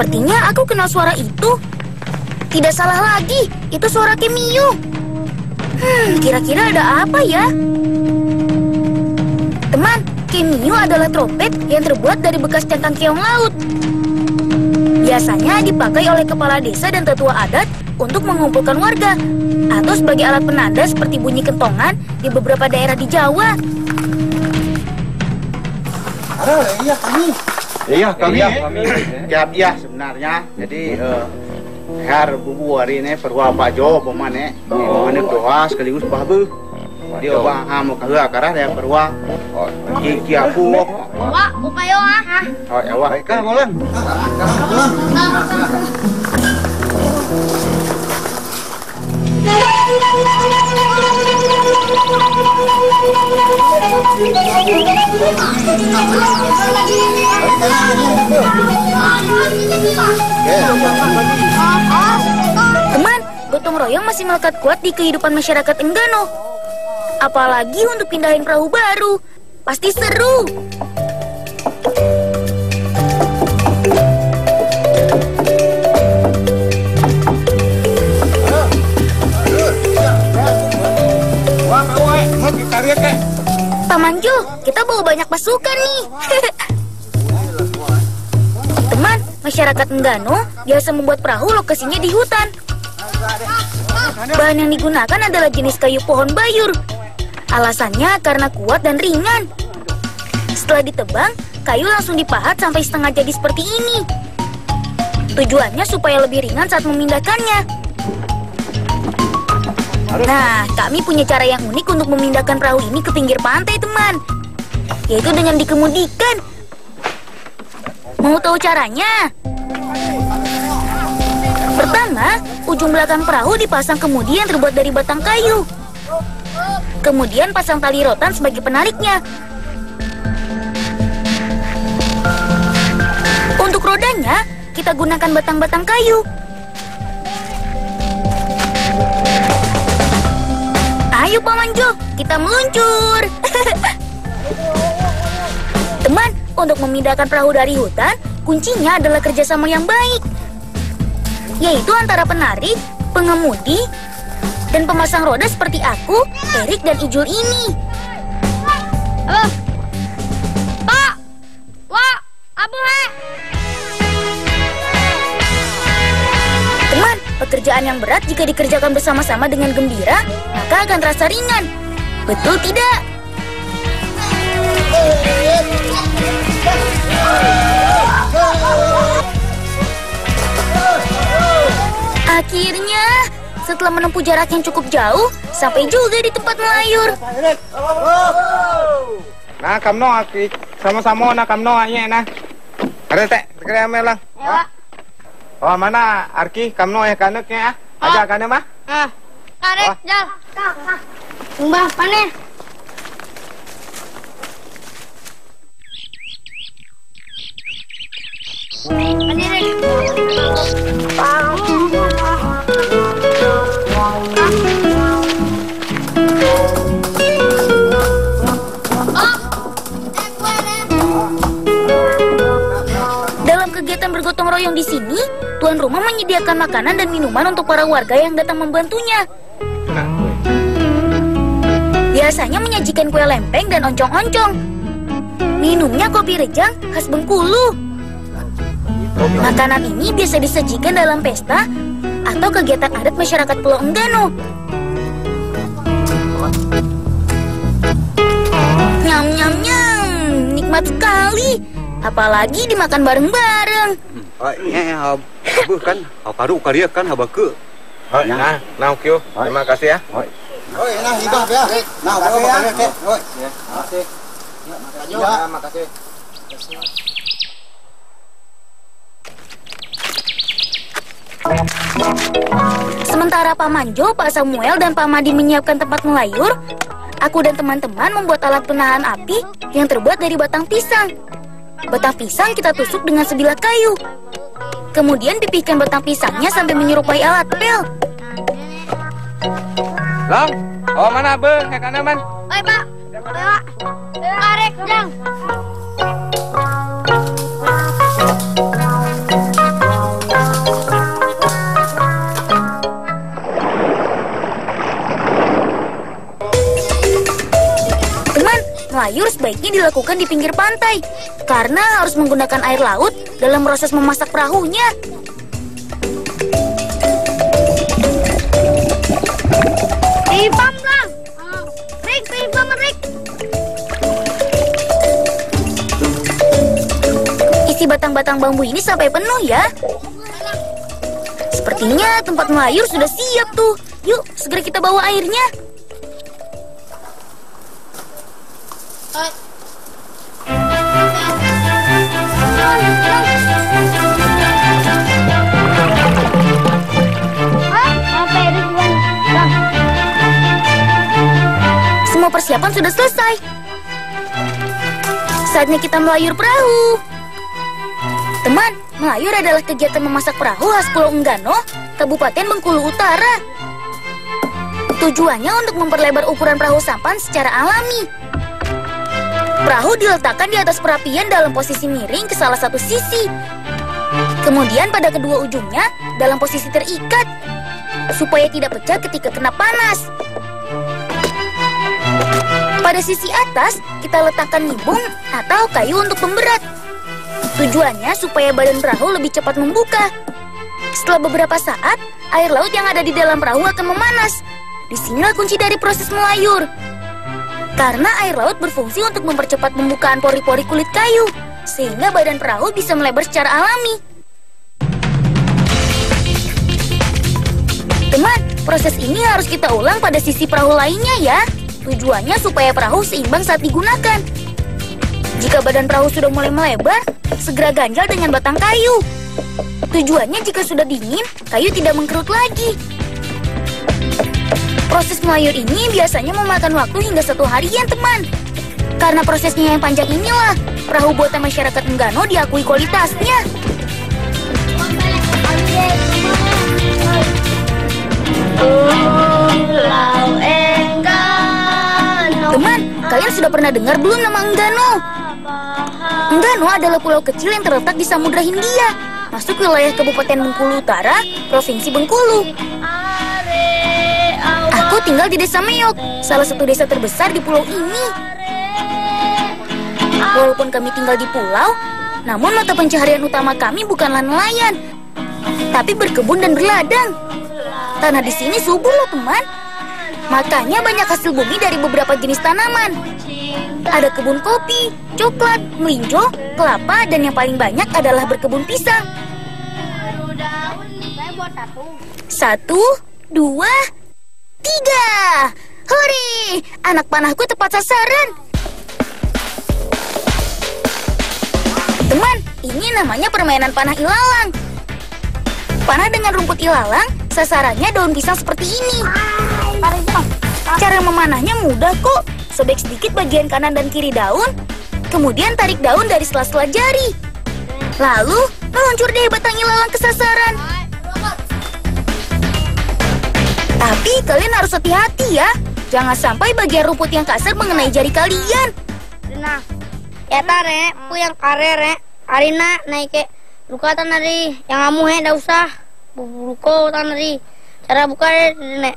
Sepertinya aku kenal suara itu. Tidak salah lagi, itu suara Kemiu. Kira-kira ada apa ya? Teman, Kemiu adalah trompet yang terbuat dari bekas centang keong laut. Biasanya dipakai oleh kepala desa dan tetua adat untuk mengumpulkan warga, atau sebagai alat penanda seperti bunyi kentongan di beberapa daerah di Jawa. Iya kami. Iya sebenarnya. Jadi har bubu hari ini perwa bajo pemane, pemane doa sekaligus babu. Dia bang mau kahua karah dia perwa. Ki aku. Wah, upayo ah. Oh ya wah, kan molen. Teman, gotong royong masih melekat kuat di kehidupan masyarakat Enggano. Apalagi untuk pindahin perahu baru. Pasti seru. Pak Manjo, kita bawa banyak pasukan nih. Teman, masyarakat Enggano biasa membuat perahu lokasinya di hutan. Bahan yang digunakan adalah jenis kayu pohon bayur. Alasannya karena kuat dan ringan. Setelah ditebang, kayu langsung dipahat sampai setengah jadi seperti ini. Tujuannya supaya lebih ringan saat memindahkannya. Nah, kami punya cara yang unik untuk memindahkan perahu ini ke pinggir pantai, teman. Yaitu dengan dikemudikan. Mau tahu caranya? Pertama, ujung belakang perahu dipasang kemudi yang terbuat dari batang kayu. Kemudian pasang tali rotan sebagai penariknya. Untuk rodanya, kita gunakan batang-batang kayu. Ayo Pak Manjo, kita meluncur. Teman, untuk memindahkan perahu dari hutan, kuncinya adalah kerjasama yang baik. Yaitu antara penarik, pengemudi, dan pemasang roda seperti aku, Erik, dan Ijul ini. Pak! Wah! Apa he? Teman, pekerjaan yang berat jika dikerjakan bersama-sama dengan gembira, maka akan terasa ringan. Betul tidak? Akhirnya, setelah menempuh jarak yang cukup jauh, sampai juga di tempat melayur. Nah, kamno aki sama-sama na kamno anya na. Ada teh, segera melang. Ya. Oh, mana Arki kamno ya kaneknya ah? Aja kana mah? Tarik, jal. Mbah, pane. Dalam kegiatan bergotong royong di sini, tuan rumah menyediakan makanan dan minuman untuk para warga yang datang membantunya. Biasanya menyajikan kue lempeng dan oncong-oncong. Minumnya kopi rejang khas Bengkulu. Makanan ini biasa disajikan dalam pesta atau kegiatan adat masyarakat Pulau Enggano. Nyam nyam nyam, nikmat sekali. Apalagi dimakan bareng-bareng. Abu kan, karu karya kan habaku. Nah, Kyo. Terima kasih ya. Nah, hibah ya. Nah, makasih ya. Makasih. Ya, makasih. Sementara Pak Manjo, Pak Samuel, dan Pak Madi menyiapkan tempat melayur, aku dan teman-teman membuat alat penahan api yang terbuat dari batang pisang. Batang pisang kita tusuk dengan sebilah kayu. Kemudian pipihkan batang pisangnya sampai menyerupai alat pel. Long, oh mana be? Kayak kana man? Oi Pak, tarik jang. melayur sebaiknya dilakukan di pinggir pantai, karena harus menggunakan air laut dalam proses memasak perahunya. Pam lang. Rik, pam, Rik. Isi batang-batang bambu ini sampai penuh ya. Sepertinya tempat melayur sudah siap tuh. Yuk, segera kita bawa airnya. Semua persiapan sudah selesai. Saatnya kita melayur perahu. Teman, melayur adalah kegiatan memasak perahu khas Pulau Enggano, Kabupaten Bengkulu Utara. Tujuannya untuk memperlebar ukuran perahu sampan secara alami. Perahu diletakkan di atas perapian dalam posisi miring ke salah satu sisi. Kemudian pada kedua ujungnya dalam posisi terikat, supaya tidak pecah ketika kena panas. Pada sisi atas, kita letakkan nibung atau kayu untuk pemberat. Tujuannya supaya badan perahu lebih cepat membuka. Setelah beberapa saat, air laut yang ada di dalam perahu akan memanas. Disinilah kunci dari proses melayur. Karena air laut berfungsi untuk mempercepat pembukaan pori-pori kulit kayu, sehingga badan perahu bisa melebar secara alami. Teman, proses ini harus kita ulang pada sisi perahu lainnya ya. Tujuannya supaya perahu seimbang saat digunakan. Jika badan perahu sudah mulai melebar, segera ganjal dengan batang kayu. Tujuannya jika sudah dingin, kayu tidak mengkerut lagi. Proses melayur ini biasanya memakan waktu hingga 1 harian, teman. Karena prosesnya yang panjang inilah, perahu buatan masyarakat Enggano diakui kualitasnya. Teman, kalian sudah pernah dengar belum nama Enggano? Enggano adalah pulau kecil yang terletak di Samudra Hindia, masuk wilayah Kabupaten Bengkulu Utara, Provinsi Bengkulu. Aku tinggal di Desa Meok, salah satu desa terbesar di pulau ini. Walaupun kami tinggal di pulau, namun mata pencaharian utama kami bukanlah nelayan, tapi berkebun dan berladang. Tanah di sini subur loh, teman. Makanya banyak hasil bumi dari beberapa jenis tanaman. Ada kebun kopi, coklat, melinjo, kelapa, dan yang paling banyak adalah berkebun pisang. 1, 2, 3. Hore! Anak panahku tepat sasaran. Teman, ini namanya permainan panah ilalang. Panah dengan rumput ilalang, sasarannya daun pisang seperti ini. Cara memanahnya mudah kok. Sobek sedikit bagian kanan dan kiri daun, kemudian tarik daun dari sela-sela jari. Lalu, meluncur deh batang ilalang ke sasaran. Tapi kalian harus hati-hati ya. Jangan sampai bagian rumput yang kasar mengenai jari kalian. Nah, ya tare, pu yang kare re. Arina naik ke luka tanari. Yang kamu ndak usah. Buko tanari. Cara buka nek.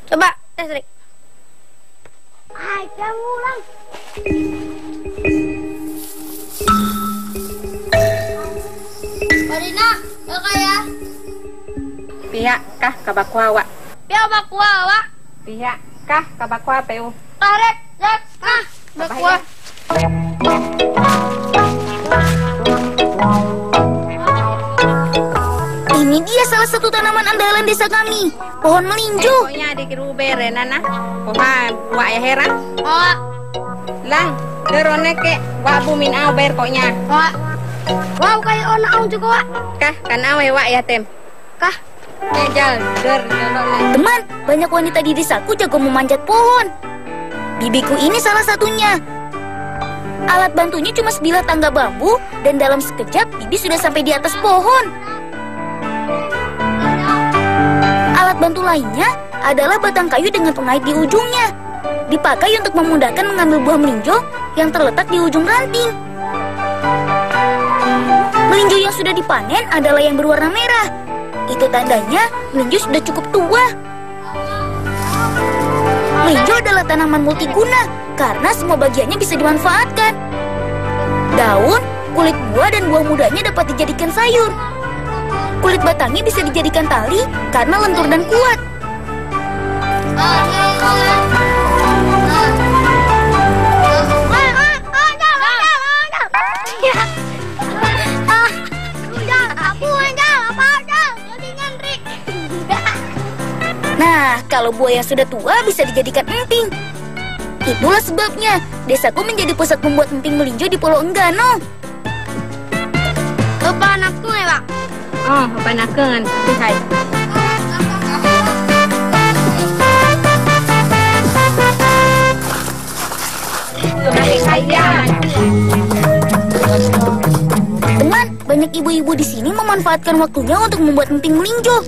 Coba tes Rik. Hai, kamu ulang. Arina, kakak ya. Pihak kah kabakwa wa? Pihak bakwa wa. Pihak kah kabakwa peu? Karek, Jack, bakwa. Ini dia salah satu tanaman andalan desa kami, pohon melinjo. Pokoknya di kirube renana. Poha wa ya heran. Oh, Lang, derone ke wa bumin au ber koknya. oh. Wow, kayak ona ang juga wa. Kah kan awe wa ya tem. Kah? Jal, der jalole. Teman, banyak wanita di desaku jago memanjat pohon. Bibiku ini salah satunya. Alat bantunya cuma sebilah tangga bambu, dan dalam sekejap Bibi sudah sampai di atas pohon. Alat bantu lainnya adalah batang kayu dengan pengait di ujungnya. Dipakai untuk memudahkan mengambil buah melinjo yang terletak di ujung ranting. Melinjo yang sudah dipanen adalah yang berwarna merah. Itu tandanya melinjo sudah cukup tua. Melinjo adalah tanaman multiguna karena semua bagiannya bisa dimanfaatkan. Daun, kulit buah dan buah mudanya dapat dijadikan sayur. Kulit batangnya bisa dijadikan tali karena lentur dan kuat. Nah, kalau buah yang sudah tua bisa dijadikan emping. Itulah sebabnya desaku menjadi pusat membuat emping melinjo di Pulau Enggano. Bapak anakku ya, Pak. Oh, apa nakengan? Hai. Teman, banyak ibu-ibu di sini memanfaatkan waktunya untuk membuat emping melinjo.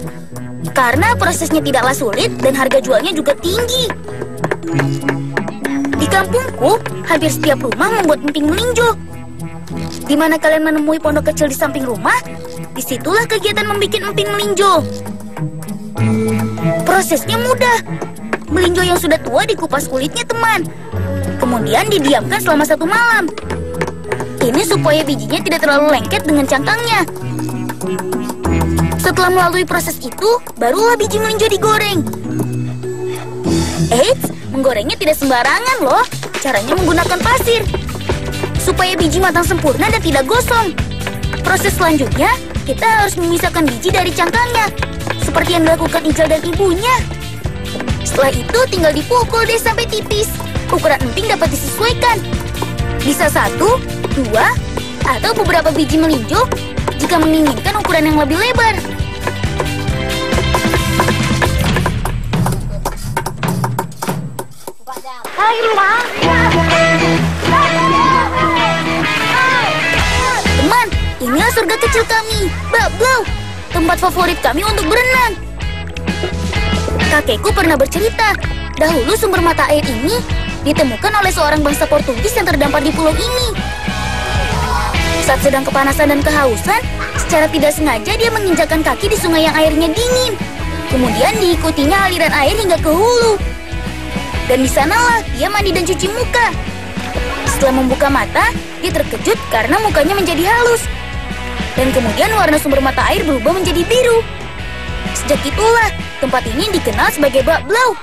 Karena prosesnya tidaklah sulit dan harga jualnya juga tinggi. Di kampungku, hampir setiap rumah membuat emping melinjo. Di mana kalian menemui pondok kecil di samping rumah, disitulah kegiatan membuat emping melinjo. Prosesnya mudah. Melinjo yang sudah tua dikupas kulitnya, teman. Kemudian didiamkan selama 1 malam. Ini supaya bijinya tidak terlalu lengket dengan cangkangnya. Setelah melalui proses itu, barulah biji melinjo digoreng. Eits, menggorengnya tidak sembarangan loh. Caranya menggunakan pasir supaya biji matang sempurna dan tidak gosong. Proses selanjutnya, kita harus memisahkan biji dari cangkangnya, seperti yang dilakukan Ijal dan ibunya. Setelah itu tinggal dipukul deh sampai tipis. Ukuran emping dapat disesuaikan. Bisa 1, 2, atau beberapa biji melinjo jika menginginkan ukuran yang lebih lebar. Teman, inilah surga kecil kami, Bablau, tempat favorit kami untuk berenang. Kakekku pernah bercerita, dahulu sumber mata air ini ditemukan oleh seorang bangsa Portugis yang terdampar di pulau ini. Saat sedang kepanasan dan kehausan, secara tidak sengaja dia menginjakkan kaki di sungai yang airnya dingin. Kemudian diikutinya aliran air hingga ke hulu. Dan di sanalah dia mandi dan cuci muka. Setelah membuka mata, dia terkejut karena mukanya menjadi halus. Dan kemudian warna sumber mata air berubah menjadi biru. Sejak itulah, tempat ini dikenal sebagai Bablau.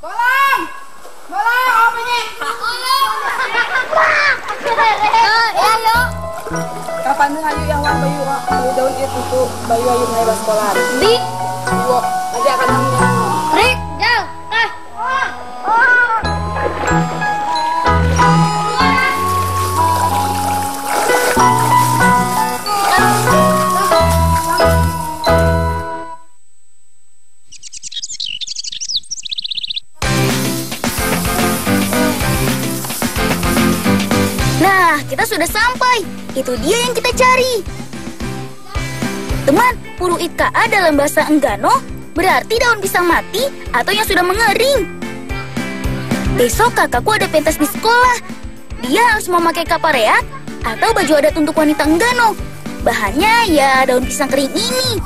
Bolang! Bolang, apa ini? Kapan nih hayu yang bayu daun itu bayu hayu ngai sekolah? Di. Wo, nanti akan namanya. Rik, Jal. Nah, kita sudah sampai. Itu dia yang kita cari. Teman, Puru Itkaa dalam bahasa Enggano berarti daun pisang mati atau yang sudah mengering. Besok kakakku ada pentas di sekolah. Dia harus memakai kapareak atau baju adat untuk wanita Enggano. Bahannya ya daun pisang kering ini.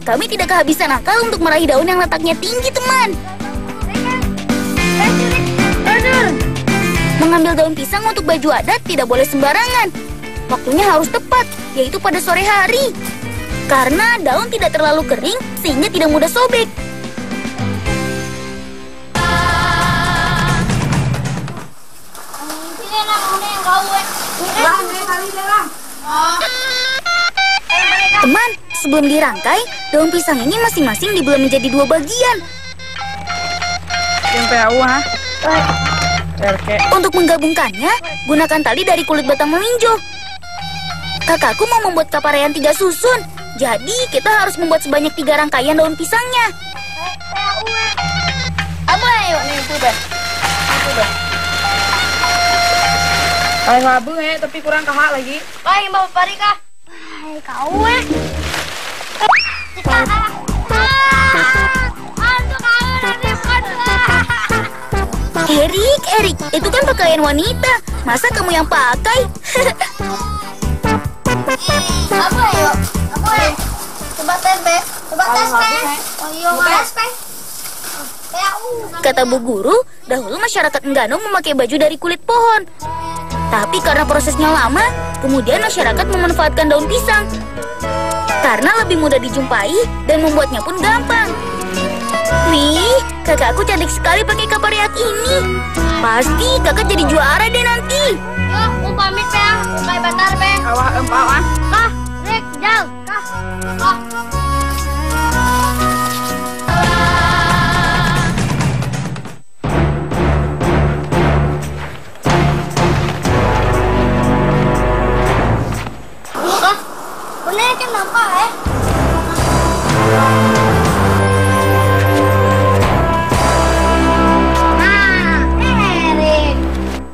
Kami tidak kehabisan akal untuk meraih daun yang letaknya tinggi, teman. Mengambil daun pisang untuk baju adat tidak boleh sembarangan. Waktunya harus tepat, yaitu pada sore hari. Karena daun tidak terlalu kering sehingga tidak mudah sobek. Teman, sebelum dirangkai, daun pisang ini masing-masing dibelah menjadi 2 bagian. Untuk menggabungkannya, gunakan tali dari kulit batang melinjo. Kakakku mau membuat kaparean 3 susun. Jadi, kita harus membuat sebanyak 3 rangkaian daun pisangnya. Apa ayo nih itu deh. Kayak labu tapi kurang kahak lagi. Baik, Bapak Parika. Hai, kau Erik, itu kan pakaian wanita. Masa kamu yang pakai? Apa yuk? Apa ya? Coba tes, Be. Coba tes, Be. Oh iya, tes, Be. Kata Bu Guru, dahulu masyarakat Enggano memakai baju dari kulit pohon. Tapi karena prosesnya lama, kemudian masyarakat memanfaatkan daun pisang. Karena lebih mudah dijumpai dan membuatnya pun gampang. Wih, kakakku cantik sekali pakai kapariak ini. Pasti kakak jadi juara deh nanti. Yuk, aku pamit, Be. Bye, Batar, Be. Awak empau ah. Kah, Rek, Jal. Kah. Kah. Bener kan nampak ya? Erik.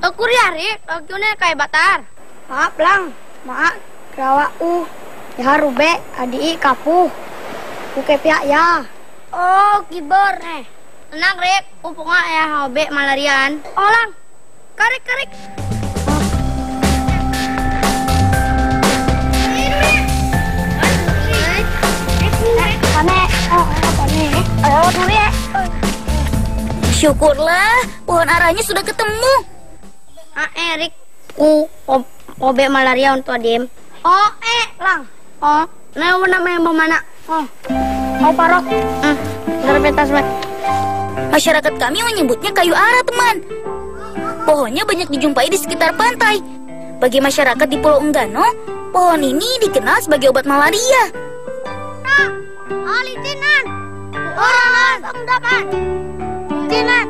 Aku Rik, aku nih kayak Batar. Maaf lang, maaf. Kerawa ya rube, adi kapu. Buke pihak ya. Oh, kibor nih. Tenang Rik, pokoknya ya hobe malarian. Oh lang, karik. Syukurlah, pohon arahnya sudah ketemu. Erik, obe malaria untuk adim. Lang. Namanya mana? Parok. Terpetas, Mak. Masyarakat kami menyebutnya kayu arah, teman. Pohonnya banyak dijumpai di sekitar pantai. Bagi masyarakat di Pulau Enggano, pohon ini dikenal sebagai obat malaria. Litinan. Orang dapat. Litinan.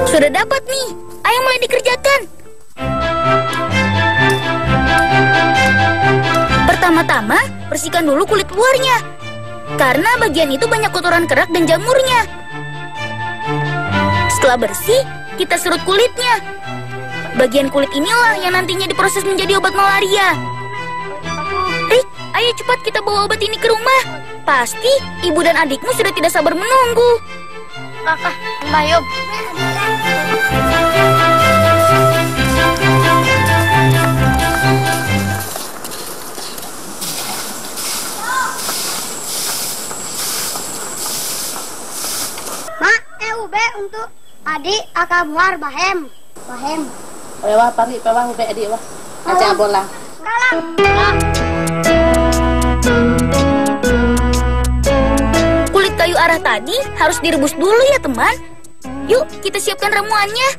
Sudah dapat nih. Ayo mulai dikerjakan. Pertama-tama, bersihkan dulu kulit luarnya. Karena bagian itu banyak kotoran kerak dan jamurnya. Setelah bersih, kita serut kulitnya. Bagian kulit inilah yang nantinya diproses menjadi obat malaria. Rik, ayo cepat kita bawa obat ini ke rumah. Pasti ibu dan adikmu sudah tidak sabar menunggu. Kakak, Mbak Yub. Ube untuk adik akan buar bahem. Wah, pari pawang ube adik wah. Aja bola. Kalang. Kulit kayu arah tadi harus direbus dulu ya, teman. Yuk, kita siapkan ramuannya.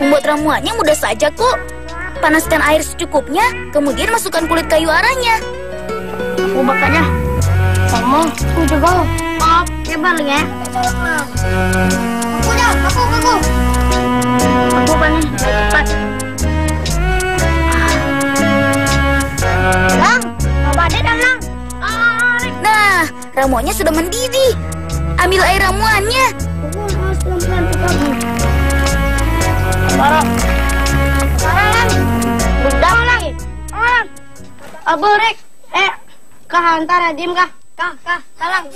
Membuat ramuannya mudah saja kok. Panaskan air secukupnya, kemudian masukkan kulit kayu arahnya. Aku bakarnya. Kamu coba. Maaf, coba ya. Aku. Aku pengen cepat. Lang, coba deh dan Lang. Nah, ramuannya sudah mendidih. Ambil air ramuannya. Parok. Lang. Udah lagi. Abu Rek. Kah antara dim kah? Kah, salang.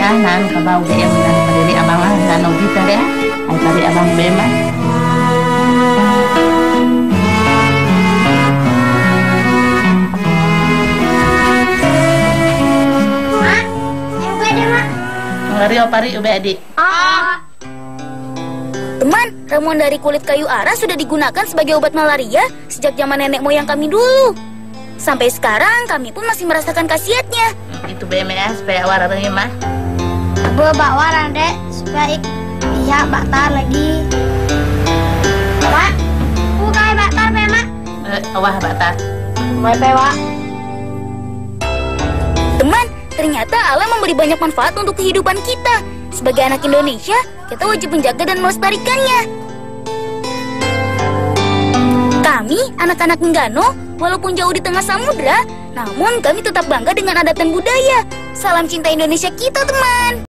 Nan kabau dia menang dari abang nan kita deh. Ai tadi abang bema. Mak, ube deh, Mak. Ngari opari ube adik. Teman, ramuan dari kulit kayu arah sudah digunakan sebagai obat malaria sejak zaman nenek moyang kami dulu. Sampai sekarang kami pun masih merasakan khasiatnya. Itu BMS supaya warnanya mah. Gue bawa Rande supaya iya Batar lagi. Pak, kayak Batar Mak. Wah Batar. Wah. Teman, ternyata alam memberi banyak manfaat untuk kehidupan kita. Sebagai anak Indonesia, kita wajib menjaga dan melestarikannya. Kami, anak-anak Enggano, walaupun jauh di tengah samudra, namun kami tetap bangga dengan adat dan budaya. Salam cinta Indonesia kita, teman.